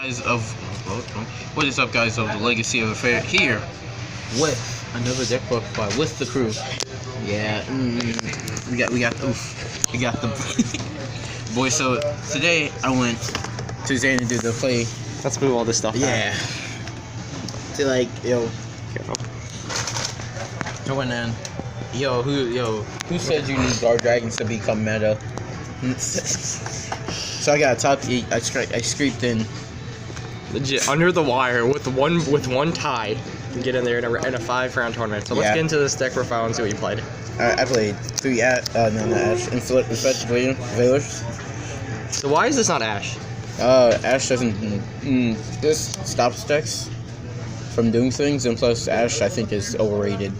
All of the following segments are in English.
Guys of what is up, guys of the Legacy of Affair here with another deck book by with the crew. Yeah, we got the boy. So today I went to Xanadu to play. Let's move all this stuff. Yeah, to like Careful. going on. Who said you need guard dragons to become meta? So I got a top 8. I scraped in. Legit under the wire with one tie to get in there in a 5-round tournament. So let's get into this deck profile and see what you played. I played 3 Ash infected Veilers. So why is this not Ash? Ash doesn't. This stops decks from doing things, and plus Ash I think is overrated.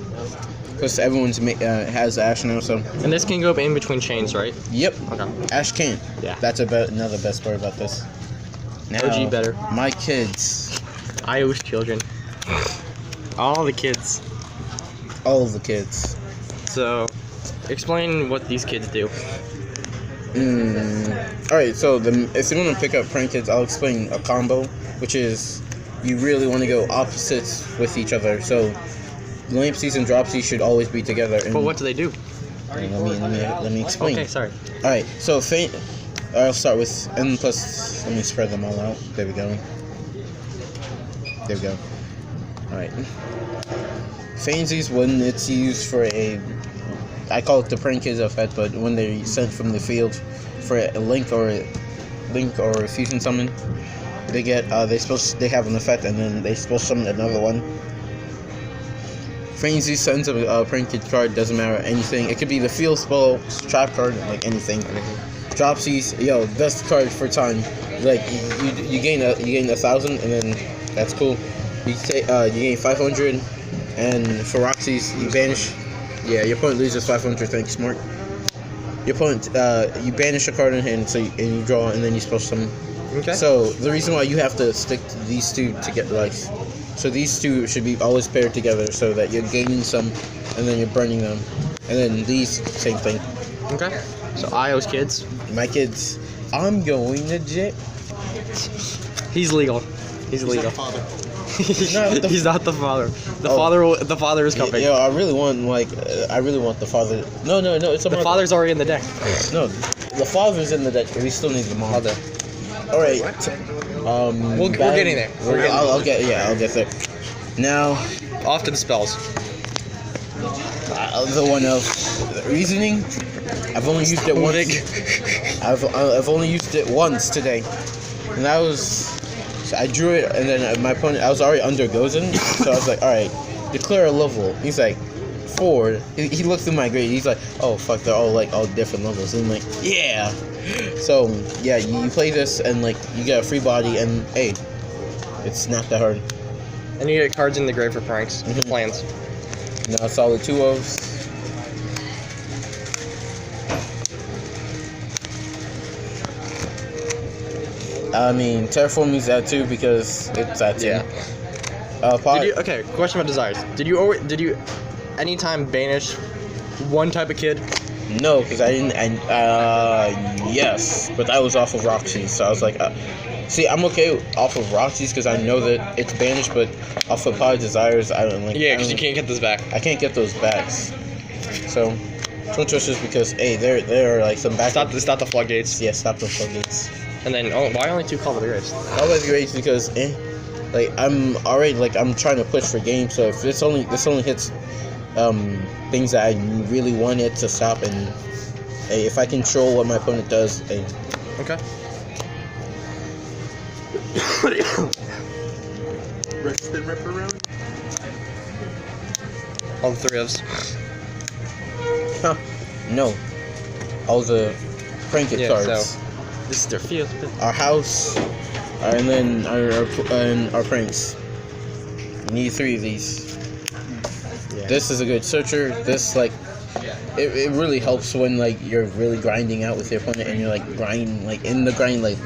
Plus everyone's has Ash now, so. And this can go in between chains, right? Yep. Okay. Ash can't. Yeah. That's another best part about this. Now, OG better. My kids. Io's children. All the kids. All of the kids. So, explain what these kids do. Alright, so if you want to pick up prank kids, I'll explain a combo, which is you really want to go opposites with each other. So, Lampsies and Dropsies should always be together. But what do they do? Let me explain. Okay, sorry. Alright, so I'll start with, and plus, let me spread them all out. There we go. There we go. Alright. Fansies, when it's used for I call it the prank kids effect, but when they're sent from the field for a link or a fusion summon, they get, they have an effect, and then they supposed to summon another one. Frenzy sends a prank kid card, doesn't matter anything. It could be the field spell, trap card, like anything. Dropsies, best card for time. Like you gain 1,000, and then that's cool. You gain 500, and for Roxy's you banish. Yeah, your opponent loses 500. Thanks, Mark. Your opponent, you banish a card in hand, and you draw, and then you supposed to. Okay. So the reason why you have to stick to these two to get life. So these two should be always paired together, so that you're gaining some, and then you're burning them, and then these same thing. Okay. So Io's kids. My kids. I'm going to jet. He's legal. He's legal. He's not the father. The father is coming. Yeah, I really want the father. No, it's a the father's already in the deck. No, the father's in the deck, but we still need the mom. Other. All right. We're getting there. I'll get there. Now, off to the spells. The one of reasoning. I've only used it once. I've only used it once today, and that was. So I drew it, and then my opponent. I was already under Gozen, so I was like, all right, declare a level. He's like 4. He looked through my grade. He's like, oh fuck, they're all different levels. And I'm like, yeah. So yeah, you play this, and like you get a free body, and hey, it's not that hard. And you get cards in the grave for pranks. Plans. Now it's all the 2-ofs. I mean, terraforming's that too because it's that too. Yeah. Okay, question about desires. Did you anytime banish one type of kid? No, because I didn't. Yes, but that was off of Roxy's, so I was like, see, I'm okay off of Roxy's because I know that it's banished, but off of Pod Desires, I don't like. Yeah, because you can't get those back. I can't get those backs. So, don't trust this because there are like some back. Stop the floodgates. Yeah, stop the floodgates. And then, why only 2 Call of the Graves? Call of the Graves because, I'm already I'm trying to push for games. So if this only hits, things that I really want it to stop, and if I control what my opponent does, Okay. Rip around. All the 3 ofs. Huh? No. All the prank cards. So this is their field. Our house, and then our pranks. We need 3 of these. Yeah. This is a good searcher. This it really helps when you're really grinding out with your opponent, and you're in the grind late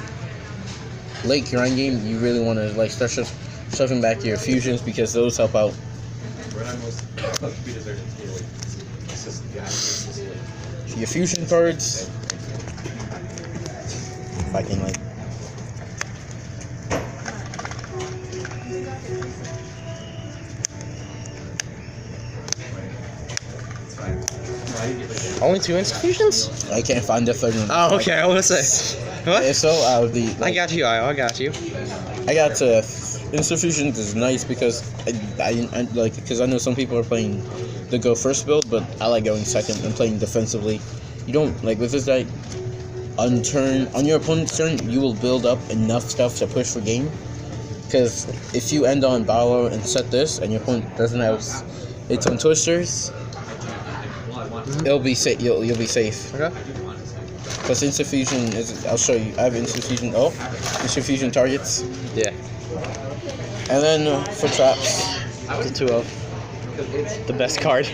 grind game. You really want to start shoving back your fusions because those help out. Your fusion cards. If I can Only 2 institutions? I can't find the third one. Oh, okay. I want to say. What? Yeah, so I'll be. I got you. I got you. I got Institutions is nice because I like because I know some people are playing the go first build, but I like going second and playing defensively. You don't like with this guy. On your opponent's turn, you will build up enough stuff to push for game. Because if you end on Bow and set this, and your opponent doesn't have its own twisters, it'll be safe. You'll be safe. Okay. Plus Insta-Fusion is. I'll show you. I have Insta-Fusion. Oh, Insta-Fusion targets. Yeah. And then for traps, The 2-0. The best card.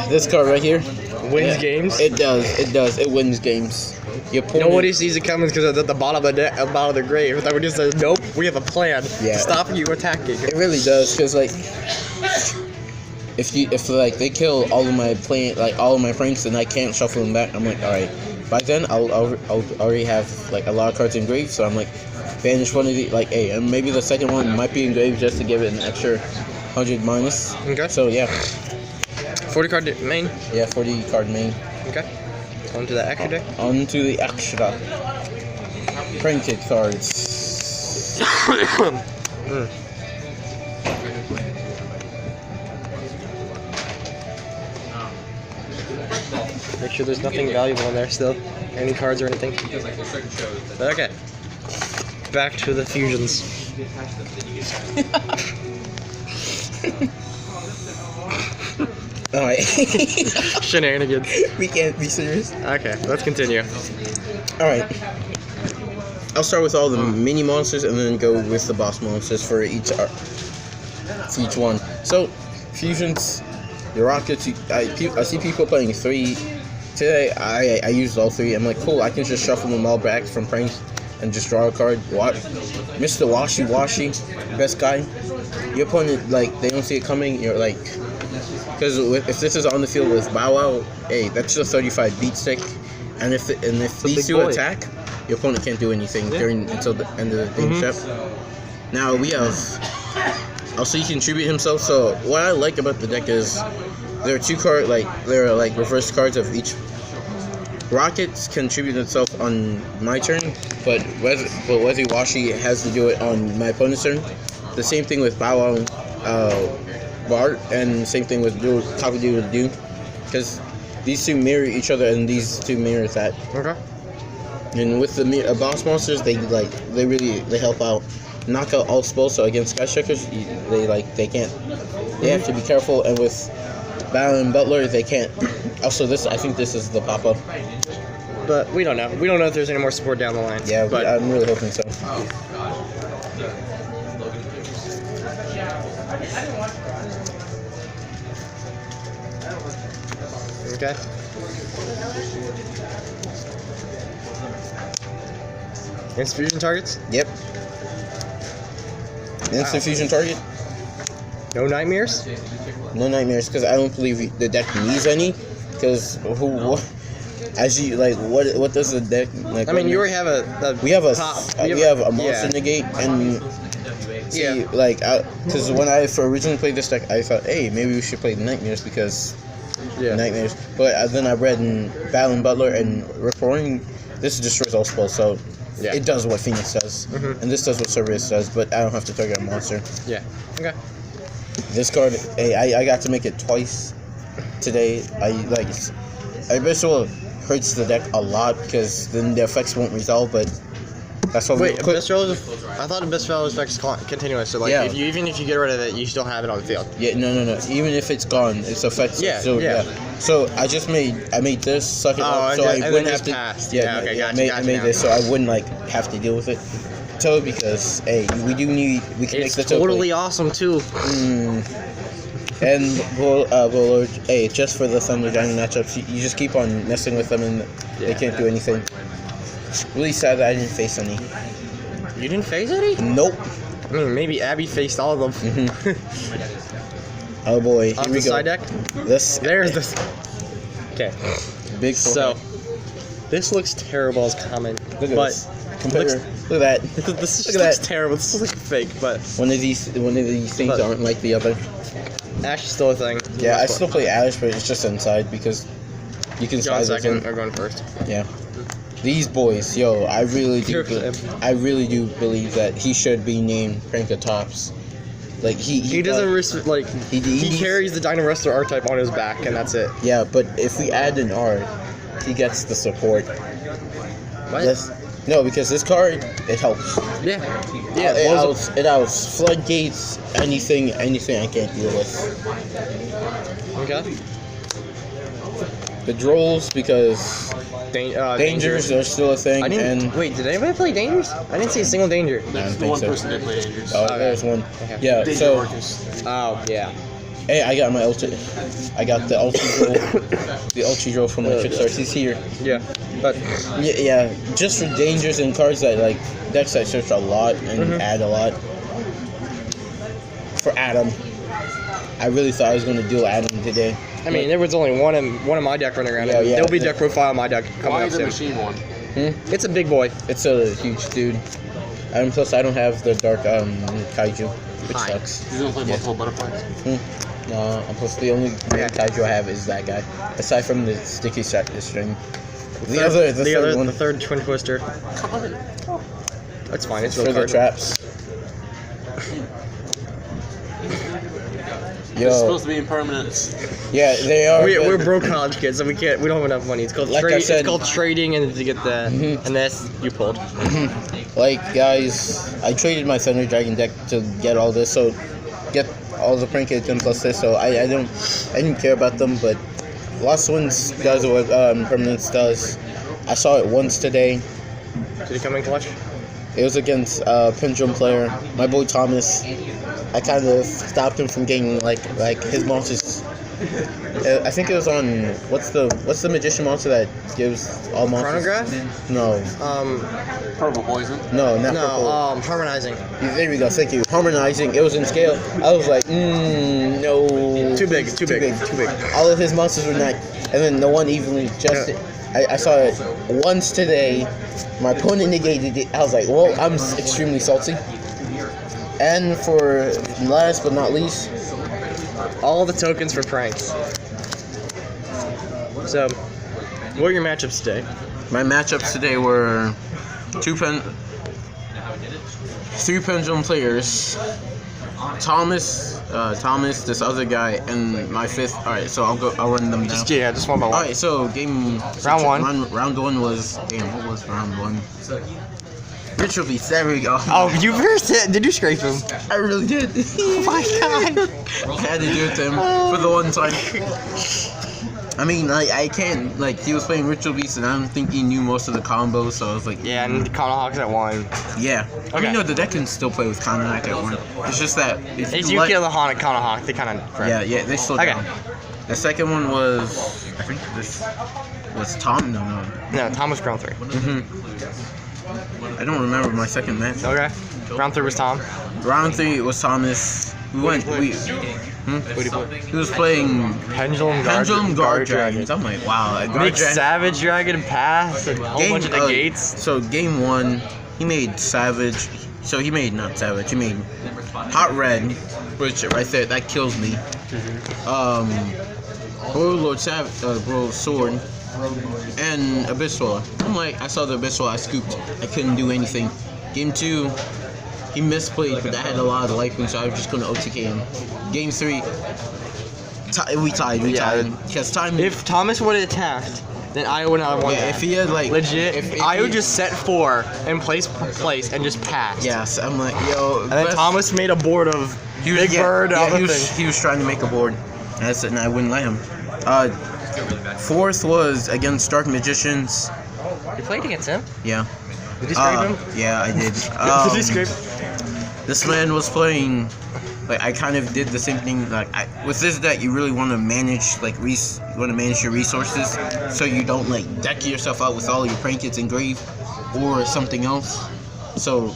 this card right here Wins games. It does. It wins games. Your opponent, Nobody sees it coming because it's at the bottom of the grave. That would just say, nope, we have a plan Yeah. to stop you attacking. It really does, because like, if like they kill all of my pranks and I can't shuffle them back, I'm like, all right. By then I'll already have like a lot of cards engraved, so I'm like, banish one of the like, hey, and maybe the second one might be engraved just to give it an extra 100 minus. Okay. So yeah. 40 card main. Yeah, 40 card main. Okay. On to the extra deck. On to the extra. Printed cards. Make sure there's nothing valuable in there still. Any cards or anything. But okay. Back to the fusions. Alright. Shenanigans. We can't be serious. Okay, let's continue. Alright. I'll start with all the mini monsters and then go with the boss monsters for each one. So, fusions, the rockets, I see people playing 3. Today, I used all 3. I'm like, cool, I can just shuffle them all back from pranks and just draw a card. Mr. Washi, best guy. Your opponent, like, they don't see it coming, you're like... Because if this is on the field with Bow Wow, hey, that's just a 35 beat stick. And if these two attack, your opponent can't do anything until the end of the game step. Now we have also he can contribute himself. So what I like about the deck is there are like reverse cards of each. Rockets contribute itself on my turn, but Wesley Washi has to do it on my opponent's turn. The same thing with Bow Wow. Bart, and same thing with Cock-a-doodle-doo, because these two mirror each other and these two mirror that. Okay. And with the boss monsters, they help out. Knock out all spells, so against Sky Checkers, they have to be careful, and with Battle and Butler, they can't. Also, I think this is the pop-up. But we don't know. We don't know if there's any more support down the line. Yeah, but I'm really hoping so. Okay. Instant fusion targets? Yep. Instant fusion target? No nightmares? No nightmares, because I don't believe the deck needs any. Because what does the deck like? I mean, you already have we have a monster negate, and see, because when I originally played this deck, I thought, hey, maybe we should play nightmares because nightmares. But then I read in Battle and Butler and Rip Roaring, this destroys all spells, so it does what Phoenix does, and this does what Cerberus does, but I don't have to target a monster. Yeah. Okay. This card, I got to make it twice today. I bet it hurts the deck a lot because then the effects won't resolve, but that's what I thought Abyss Fellow's effect is continuous, so even if you get rid of it, you still have it on the field. Yeah, no. Even if it's gone, its effects still. So I made this, suck it up, so I wouldn't have to. Passed. I made this so I wouldn't have to deal with it. Toad, because we can make the Toad totally awesome too. And Bullard, just for the Thunder Giant matchups, you just keep on messing with them and they can't do anything. Really sad that I didn't face any. You didn't face any? Nope. I mean, maybe Abby faced all of them. Oh boy, here we go. Side deck? There's this. Okay. Big. So, this looks terrible as common, but Compare. Look at that. This Look at looks that. terrible. This looks like fake, but One of these things But- aren't like the other. Ash is still a thing. Yeah, I still play Ash, but it's just inside because you can Going size it second in. or going first. Yeah. These boys, yo, I really do. You're- I really do believe that he should be named Prankatops. Like He doesn't like. He needs- carries the Dino Wrestler archetype on his back, and that's it. Yeah, but if we add an R, he gets the support. What? No, because this card, it helps. Yeah. It outs floodgates, anything I can't deal with. Okay. The drolls, because dangers are still a thing, I didn't. and Wait, did anybody play dangers? I didn't see a single danger. I don't The think one so. person that played Andrews. Oh, Okay. there's one. Okay. Yeah, Danger so Marcus. Oh yeah. hey, I got my ultra. I got the ultra drill, the ultra drill from my trip source. He's here. Yeah. But Yeah, just for dangers and cards that like decks I search a lot and add a lot. For Adam, I really thought I was gonna duel Adam today. I mean, there was only one in my deck running around. Yeah, yeah. There'll be deck profile on my deck coming Why up the soon. machine one? It's a big boy. It's a huge dude. And plus, I don't have the dark kaiju, which Hi. sucks. He's gonna play multiple butterflies. And plus, the only rare kaiju I have is that guy. Aside from the sticky string. The third twin twister. That's fine. It's for real the card. traps. It's supposed Yo, to be impermanence. yeah, they are. We're but- broke college kids, so we don't have enough money. It's called Like I said- it's called trading, and to get the and this you pulled. Like, guys, I traded my Thunder Dragon deck to get all this, so get all the Pranked and plus this, so I didn't care about them, but Lost Winds does what Permanence does. I saw it once today. Did he come in clutch? It was against Pendulum player, my boy Thomas. I kind of stopped him from getting like his monsters. I think it was on what's the magician monster that gives all monsters? Chronograph? No, Purple poison. no, not purple. No, harmonizing. There we go. Thank you. Harmonizing. It was in scale. I was like, no. Too big. All of his monsters were not, and then the one evenly adjusted. I saw it once today. My opponent negated it. I was like, well, I'm extremely salty. And for last but not least, All the tokens for pranks. So, what are your matchups today? my matchups today were three pendulum players. Thomas, this other guy, and my fifth. All right, so I'll run them down. Just one by All one. right, so Round one. Round one was what was round one? Ritual Beast. There we go. Oh, you first hit. Did you scrape him? I really did. Oh my god. I had to do it to him for the one time. I mean, I can't, like, he was playing Ritual Beast, and I don't think he knew most of the combos, so I was like, Yeah, and Conahawks at one. yeah. I Okay. mean, no, the deck can still play with Conahawk at one. It's just that if If you you let- kill the Conahawk, they kind of. yeah, they slow Okay. down. The second one was, I think this was Tom. No. No, Tom was round 3. I don't remember my second match. Okay. Round 3 was Tom. Round 3 was Thomas. He was playing Pendulum Guard Dragons. I'm like, wow. a Guard Make Dragon- Savage Dragon pass and a whole bunch of negates. So game 1, he made Savage. So he made not Savage. He made Hot Red, which right there that kills me. Royal Lord Royal Sword, and Abyssal. I'm like, I saw the Abyssal. I scooped. I couldn't do anything. Game 2, he misplayed, but that had a lot of life, so I was just gonna OTK him. Game 3, we tied. Because time. If Thomas would have attacked, then I would not have won. Yeah, that. if he had like Legit, if I would he- just set 4 and place and just pass. Yes, I'm like, yo. And then Thomas made a board of Big Bird. Yeah, all he the was, thing. he was trying to make a board. And I said, and I wouldn't let him. Fourth was against Dark Magicians. You played against him? Yeah. Did you scrape him? Yeah, I did. Did you scrape? This man was playing. Like, I kind of did the same thing. Like, with this deck, you really want to manage you want to manage your resources, so you don't like deck yourself out with all your Prankets engraved or something else. So,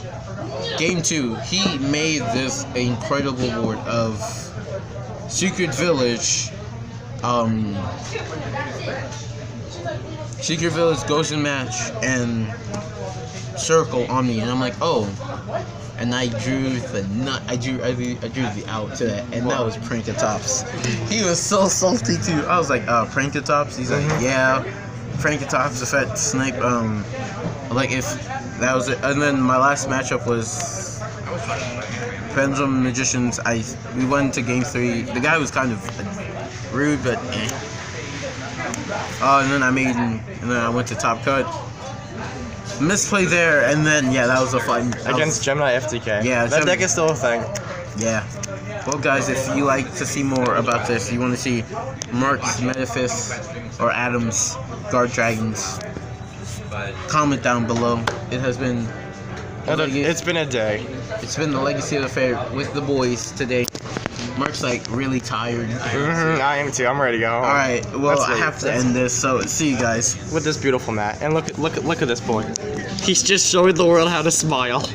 game 2, he made this incredible board of Secret Village. Secret Village goes in match, and circle on me, and I'm like, oh. And I drew the nut. I drew the out to that, and that was Prankatops. He was so salty too. I was like, Prankatops. He's like, yeah, Prankatops. If that snipe, like if that was it. And then my last matchup was Pendulum Magicians. We went to game 3. The guy was kind of rude, but eh. And then I went to top cut. Misplay there, and then that was a fun against Gemini FTK. Yeah, that deck is still a thing. Yeah. Well, guys, if you like to see more about this, you want to see Mark's Metaphys or Adam's Guard Dragons, comment down below. It has been. It's been a day. It's been the Legacy of the Fair with the boys today. Mark's like really tired. I am too. I'm ready to go home. All right. Well, I have to end this. So see you guys with this beautiful mat. And look at this boy. He's just showing the world how to smile.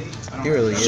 He really is.